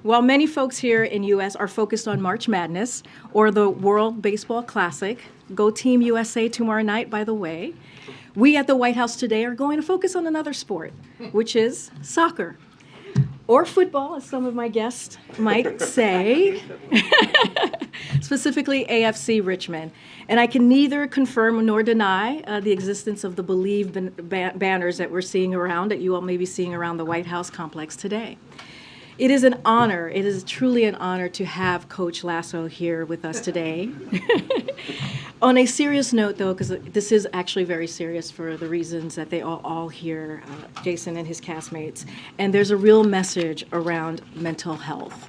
While many folks here in U.S. are focused on March Madness or the World Baseball Classic, go Team USA tomorrow night, by the way, we at the White House today are going to focus on another sport, which is soccer. Or football, as some of my guests might say, specifically AFC Richmond. And I can neither confirm nor deny the existence of the Believe banners that we're seeing around, that you all may be seeing around the White House complex today. It is an honor, it is truly an honor to have Coach Lasso here with us today. On a serious note, though, because this is actually very serious for the reasons that they all hear, Jason and his castmates, and there's a real message around mental health.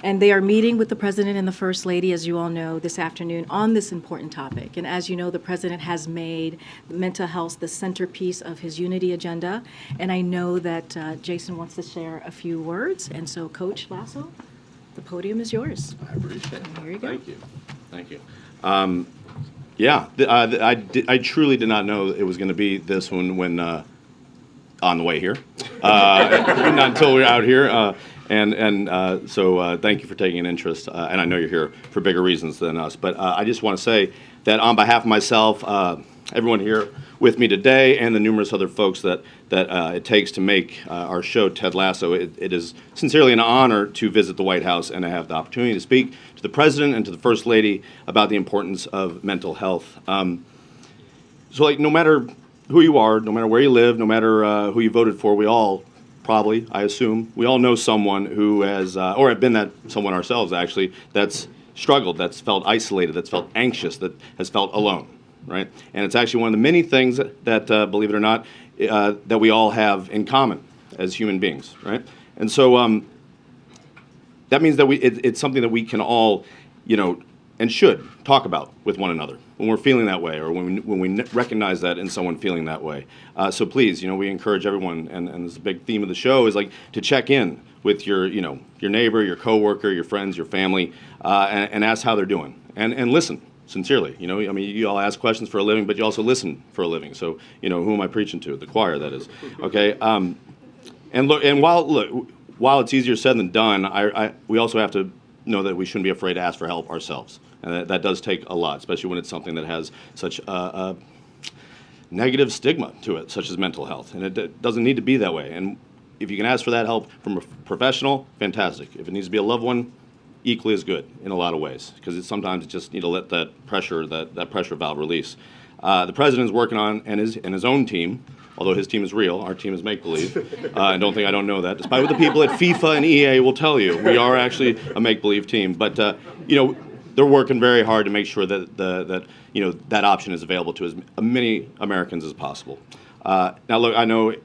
And they are meeting with the President and the First Lady, as you all know, this afternoon on this important topic. And as you know, the President has made mental health the centerpiece of his unity agenda. And I know that Jason wants to share a few words. And so, Coach Lasso, the podium is yours. I appreciate it. Here you go. Thank you. I truly did not know it was going to be this one when on the way here. Not until we were out here. So thank you for taking an interest, and I know you're here for bigger reasons than us. But I just want to say that on behalf of myself, everyone here with me today, and the numerous other folks that it takes to make our show, Ted Lasso, it is sincerely an honor to visit the White House and to have the opportunity to speak to the President and to the First Lady about the importance of mental health. No matter who you are, no matter where you live, no matter who you voted for, we all probably, I assume, we all know someone who has, or have been that someone ourselves actually, that's struggled, that's felt isolated, that's felt anxious, that has felt alone, right? And it's actually one of the many things that believe it or not, that we all have in common as human beings, right? And so that means that it's something that we can all, and should talk about with one another when we're feeling that way, or when we recognize that in someone feeling that way. So please, we encourage everyone, and this is a big theme of the show, is like to check in with your neighbor, your coworker, your friends, your family, and ask how they're doing, and listen sincerely. You all ask questions for a living, but you also listen for a living. So who am I preaching to? The choir, that is. Okay. And while it's easier said than done, we also have to know that we shouldn't be afraid to ask for help ourselves. And that does take a lot, especially when it's something that has such a negative stigma to it, such as mental health. And it doesn't need to be that way. And if you can ask for that help from a professional, fantastic. If it needs to be a loved one, equally as good in a lot of ways, because sometimes you just need to let that pressure valve release. The President is working on, and his own team, although his team is real, our team is make-believe. And don't think I don't know that. Despite what the people at FIFA and EA will tell you, we are actually a make-believe team. But, they're working very hard to make sure that that option is available to as many Americans as possible. Now, look, I know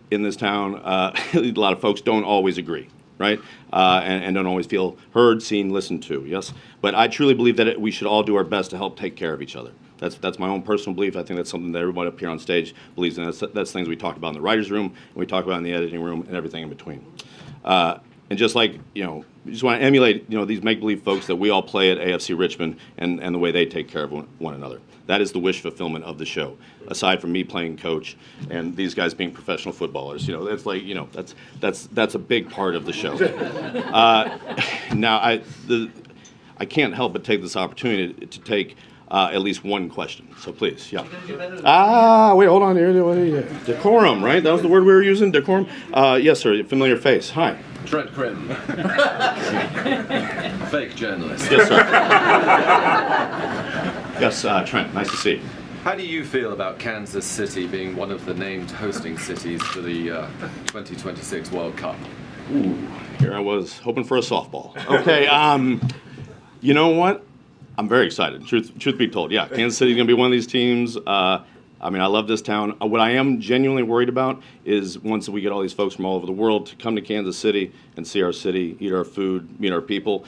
in this town, a lot of folks don't always agree, right? And don't always feel heard, seen, listened to, yes? But I truly believe that we should all do our best to help take care of each other. That's my own personal belief. I think that's something that everybody up here on stage believes in. That's things we talked about in the writer's room, and we talk about in the editing room, and everything in between. And just like, we just want to emulate, these make-believe folks that we all play at AFC Richmond and the way they take care of one another. That is the wish fulfillment of the show, aside from me playing coach and these guys being professional footballers. That's like, that's a big part of the show. Now, I can't help but take this opportunity to take at least one question. So please, yeah. Wait, hold on here. Decorum, right? That was the word we were using, decorum? Yes, sir, familiar face. Hi. Trent Crim. Fake journalist. Yes, sir. Yes, Trent, nice to see you. How do you feel about Kansas City being one of the named hosting cities for the 2026 World Cup? Ooh, here I was hoping for a softball. Okay, you know what? I'm very excited. Truth be told, yeah, Kansas City is going to be one of these teams. I love this town. What I am genuinely worried about is once we get all these folks from all over the world to come to Kansas City and see our city, eat our food, meet our people,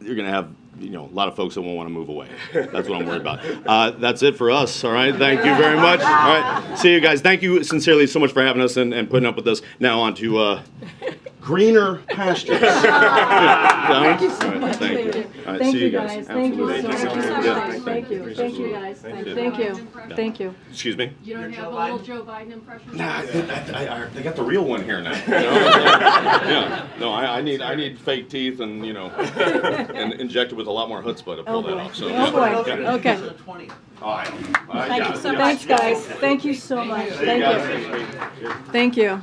you're going to have a lot of folks that won't want to move away. That's what I'm worried about. That's it for us, all right? Thank you very much. All right, see you guys. Thank you sincerely so much for having us and putting up with us. Now on to greener pastures. Thank you so much. Thank you. All right, Thank see you you guys. guys. Thank you so Absolutely. much. Yeah. Thank you. Thank you guys. Thank you. Thank you. Excuse me? You don't have a little Joe Biden impression? Nah, they got the real one here now. You know? Yeah. No, I need fake teeth and and injected with a lot more chutzpah to pull that off. So, Oh boy. yeah. Okay. Thank Thanks, guys. Thank you so much. Thank you. Thank you.